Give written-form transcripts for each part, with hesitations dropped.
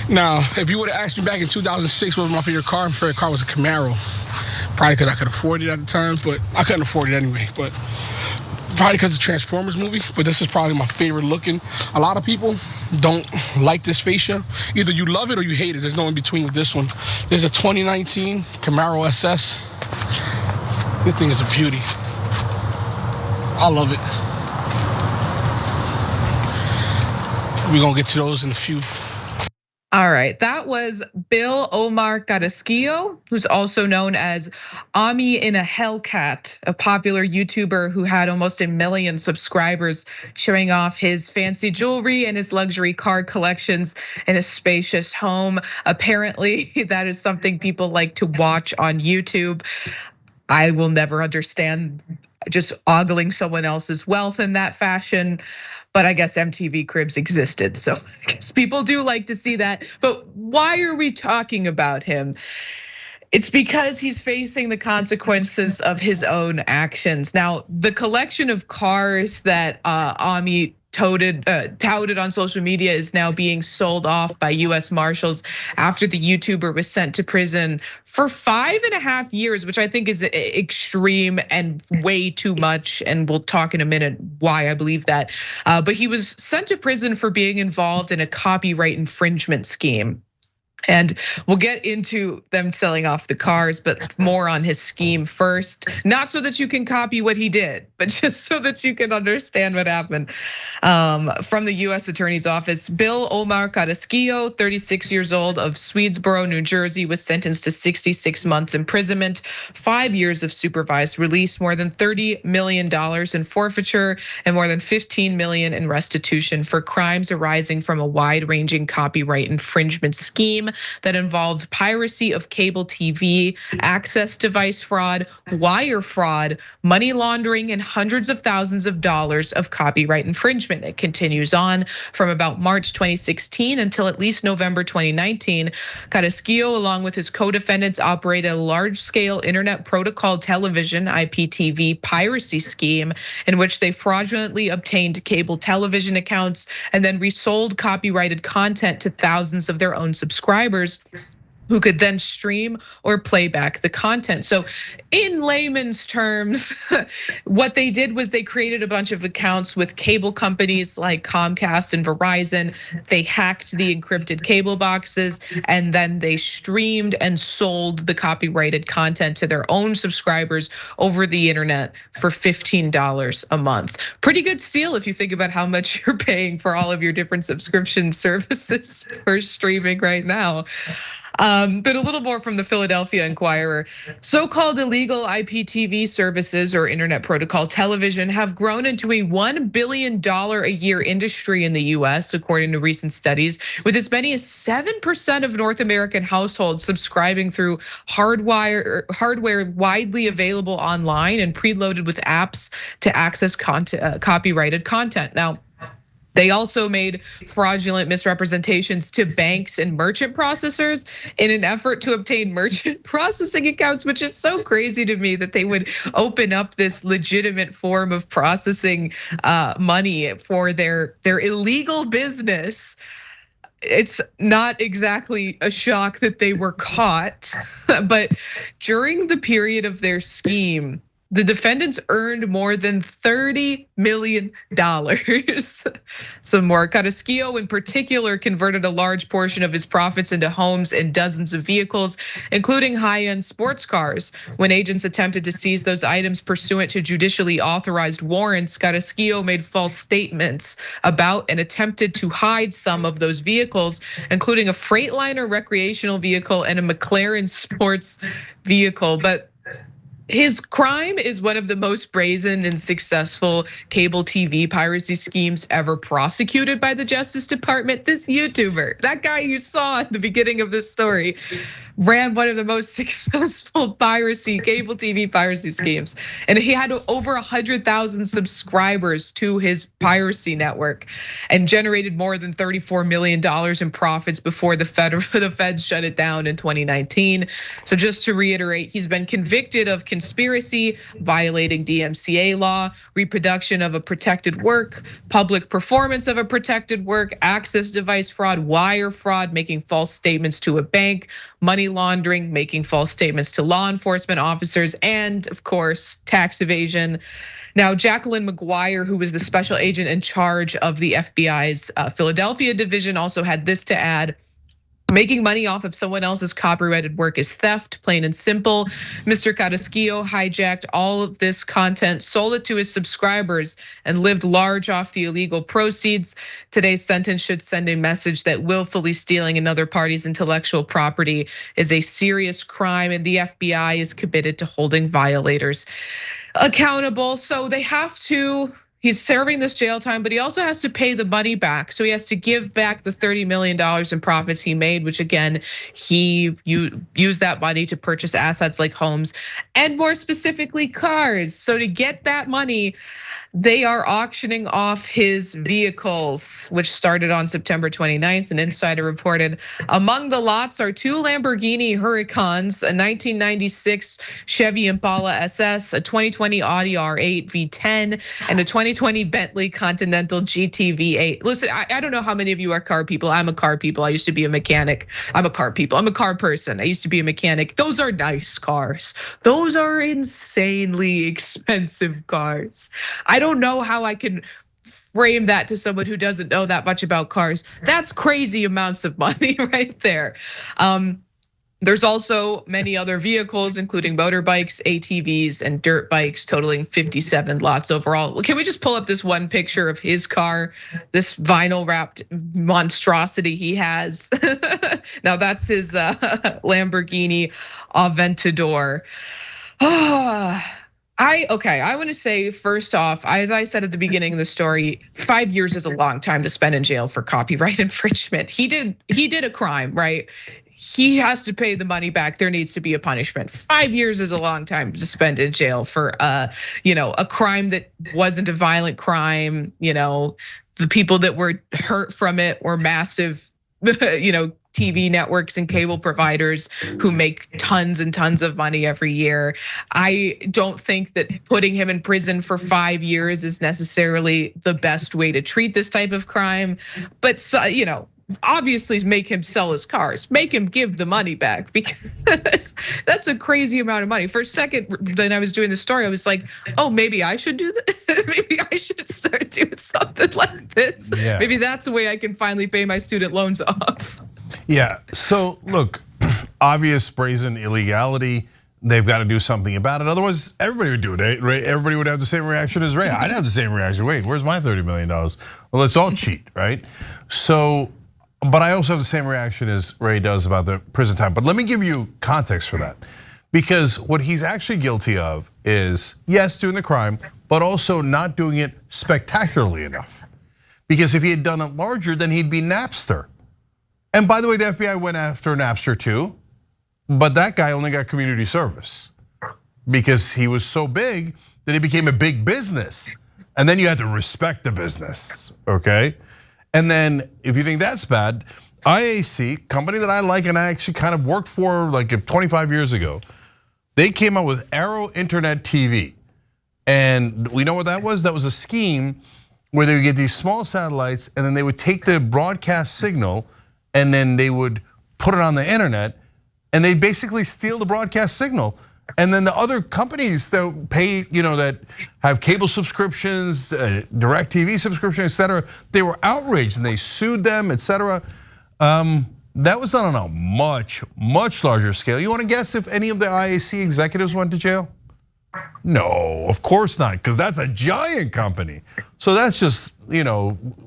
Now, if you would have asked me back in 2006 what was my favorite car was a Camaro. Probably because I could afford it at the time, but I couldn't afford it anyway. But probably because of the Transformers movie, but this is probably my favorite looking. A lot of people don't like this fascia. Either you love it or you hate it. There's no in between with this one. There's a 2019 Camaro SS. This thing is a beauty. I love it. We're gonna get to those in a few. All right, that was Bill Omar Carrasquillo, who's also known as Ami in a Hellcat, a popular YouTuber who had almost 1 million subscribers, showing off his fancy jewelry and his luxury car collections in a spacious home. Apparently, that is something people like to watch on YouTube. I will never understand just ogling someone else's wealth in that fashion. But I guess MTV Cribs existed, so I guess people do like to see that. But why are we talking about him? It's because he's facing the consequences of his own actions. Now, the collection of cars that Ami touted on social media is now being sold off by US Marshals after the YouTuber was sent to prison for 5.5 years, which I think is extreme and way too much. And we'll talk in a minute why I believe that. But he was sent to prison for being involved in a copyright infringement scheme. And we'll get into them selling off the cars, but more on his scheme first. Not so that you can copy what he did, but just so that you can understand what happened. From the US Attorney's Office, Bill Omar Carrasquillo, 36 years old, of Swedesboro, New Jersey, was sentenced to 66 months imprisonment, 5 years of supervised release, more than $30 million in forfeiture, and more than $15 million in restitution for crimes arising from a wide-ranging copyright infringement scheme that involved piracy of cable TV, access device fraud, wire fraud, money laundering, and hundreds of thousands of dollars of copyright infringement. It continues on from about March 2016 until at least November 2019. Carrasquillo, along with his co-defendants, operated a large-scale internet protocol television (IPTV) piracy scheme in which they fraudulently obtained cable television accounts and then resold copyrighted content to thousands of their own subscribers who could then stream or play back the content. So in layman's terms, what they did was they created a bunch of accounts with cable companies like Comcast and Verizon. They hacked the encrypted cable boxes, and then they streamed and sold the copyrighted content to their own subscribers over the internet for $15 a month. Pretty good steal if you think about how much you're paying for all of your different subscription services for streaming right now. But a little more from the Philadelphia Inquirer. So-called illegal IPTV services or internet protocol television have grown into a $1 billion a year industry in the US, according to recent studies, with as many as 7% of North American households subscribing through hardware widely available online and preloaded with apps to access copyrighted content. Now, they also made fraudulent misrepresentations to banks and merchant processors in an effort to obtain merchant processing accounts, which is so crazy to me that they would open up this legitimate form of processing money for their illegal business. It's not exactly a shock that they were caught, but during the period of their scheme, the defendants earned more than $30 million. Some more. Carrasquillo in particular converted a large portion of his profits into homes and dozens of vehicles, including high-end sports cars. When agents attempted to seize those items pursuant to judicially authorized warrants, Carrasquillo made false statements about and attempted to hide some of those vehicles, including a Freightliner recreational vehicle and a McLaren sports vehicle. But his crime is one of the most brazen and successful cable TV piracy schemes ever prosecuted by the Justice Department. This YouTuber, that guy you saw at the beginning of this story, ran one of the most successful cable TV piracy schemes. And he had over 100,000 subscribers to his piracy network and generated more than $34 million in profits before the feds shut it down in 2019. So just to reiterate, he's been convicted of conspiracy, violating DMCA law, reproduction of a protected work, public performance of a protected work, access device fraud, wire fraud, making false statements to a bank, money laundering, making false statements to law enforcement officers, and of course, tax evasion. Now, Jacqueline McGuire, who was the special agent in charge of the FBI's Philadelphia division, also had this to add. Making money off of someone else's copyrighted work is theft, plain and simple. Mr. Carrasquillo hijacked all of this content, sold it to his subscribers, and lived large off the illegal proceeds. Today's sentence should send a message that willfully stealing another party's intellectual property is a serious crime, and the FBI is committed to holding violators accountable. So they have to. He's serving this jail time, but he also has to pay the money back. So he has to give back the $30 million in profits he made, which again, he used that money to purchase assets like homes and more specifically cars. So to get that money, they are auctioning off his vehicles, which started on September 29th. An insider reported among the lots are 2 Lamborghini Huracans, a 1996 Chevy Impala SS, a 2020 Audi R8 V10, and a 2020 Bentley Continental GT V8. Listen, I don't know how many of you are car people. I'm a car people. I used to be a mechanic. I'm a car people. I'm a car person. I used to be a mechanic. Those are nice cars. Those are insanely expensive cars. I don't know how I can frame that to someone who doesn't know that much about cars. That's crazy amounts of money right there. There's also many other vehicles, including motorbikes, ATVs, and dirt bikes, totaling 57 lots overall. Can we just pull up this one picture of his car, this vinyl wrapped monstrosity he has? Now that's his Lamborghini Aventador. I want to say first off, as I said at the beginning of the story, 5 years is a long time to spend in jail for copyright infringement. He did a crime, right? He has to pay the money back. There needs to be a punishment. 5 years is a long time to spend in jail for a crime that wasn't a violent crime. The people that were hurt from it were massive, TV networks and cable providers who make tons and tons of money every year. I don't think that putting him in prison for 5 years is necessarily the best way to treat this type of crime. But obviously make him sell his cars, make him give the money back, because that's a crazy amount of money. For a second, when I was doing the story, I was like, oh, maybe I should do this. Maybe I should start doing something like this. Yeah. Maybe that's the way I can finally pay my student loans off. Yeah, so look, obvious brazen illegality. They've got to do something about it. Otherwise, everybody would do it, right? Everybody would have the same reaction as Ray. I'd have the same reaction. Wait, where's my $30 million? Well, let's all cheat, right? So, but I also have the same reaction as Ray does about the prison time. But let me give you context for that. Because what he's actually guilty of is, yes, doing the crime, but also not doing it spectacularly enough. Because if he had done it larger, then he'd be Napster. And by the way, the FBI went after Napster too, but that guy only got community service because he was so big that he became a big business. And then you had to respect the business, okay? And then if you think that's bad, IAC, company that I like and I actually kind of worked for like 25 years ago, they came out with Arrow Internet TV. And we know what that was? That was a scheme where they would get these small satellites and then they would take the broadcast signal and then they would put it on the internet and they basically steal the broadcast signal. And then the other companies that pay, that have cable subscriptions, direct TV subscriptions, et cetera, they were outraged and they sued them, et cetera. That was done on a much, much larger scale. You wanna guess if any of the IAC executives went to jail? No, of course not, because that's a giant company. So that's just,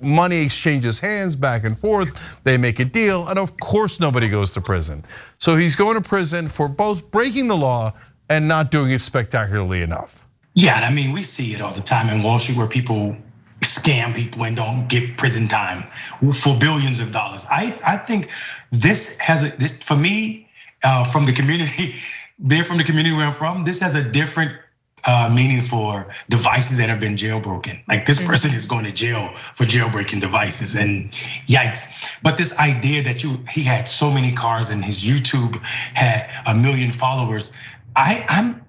money exchanges hands back and forth. They make a deal, and of course nobody goes to prison. So he's going to prison for both breaking the law and not doing it spectacularly enough. Yeah, I mean, we see it all the time in Wall Street where people scam people and don't get prison time for billions of dollars. I think this has this for me, from the community, being from the community where I'm from, this has a different meaning for devices that have been jailbroken. Like this person is going to jail for jailbreaking devices, and yikes. But this idea that he had so many cars and his YouTube had 1 million followers,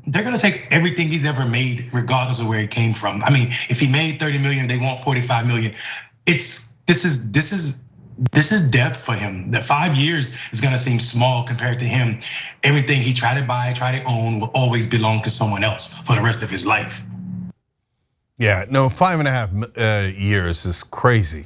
they're gonna take everything he's ever made, regardless of where it came from. I mean, if he made 30 million, they want 45 million. This is death for him. The 5 years is gonna seem small compared to him. Everything he tried to buy, tried to own, will always belong to someone else for the rest of his life. Yeah, no, 5.5 years is crazy.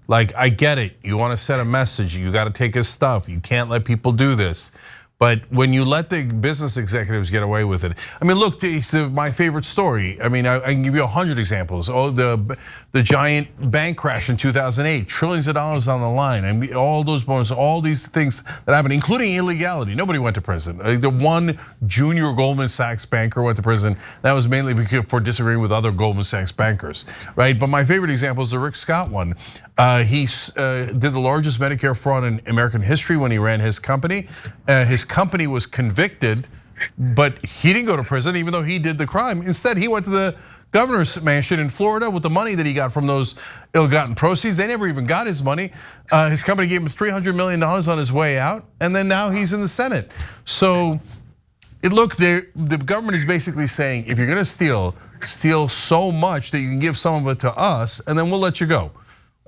Like, I get it. You want to send a message. You got to take his stuff. You can't let people do this. But when you let the business executives get away with it, I mean, look, it's my favorite story. I mean, I can give you 100 examples. Oh, the giant bank crash in 2008, trillions of dollars on the line, and all those bonuses, all these things that happened, including illegality. Nobody went to prison. The one junior Goldman Sachs banker went to prison. That was mainly for disagreeing with other Goldman Sachs bankers, right? But my favorite example is the Rick Scott one. He did the largest Medicare fraud in American history when he ran his company. His company was convicted, but he didn't go to prison even though he did the crime. Instead, he went to the governor's mansion in Florida with the money that he got from those ill-gotten proceeds. They never even got his money. His company gave him $300 million on his way out, and then now he's in the Senate. So, look, the government is basically saying, if you're gonna steal so much that you can give some of it to us, and then we'll let you go.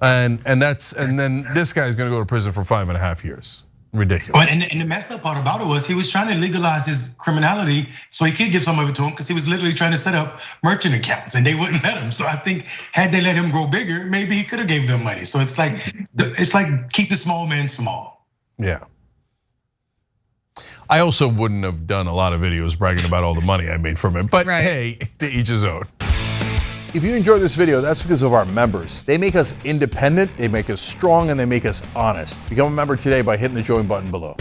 And then this guy's gonna go to prison for 5.5 years. Ridiculous. But and the messed up part about it was he was trying to legalize his criminality so he could give some of it to him, because he was literally trying to set up merchant accounts and they wouldn't let him. So I think had they let him grow bigger, maybe he could have gave them money. So it's like keep the small man small. Yeah. I also wouldn't have done a lot of videos bragging about all the money I made from it, but hey, to each his own. If you enjoyed this video, that's because of our members. They make us independent, they make us strong, and they make us honest. Become a member today by hitting the join button below.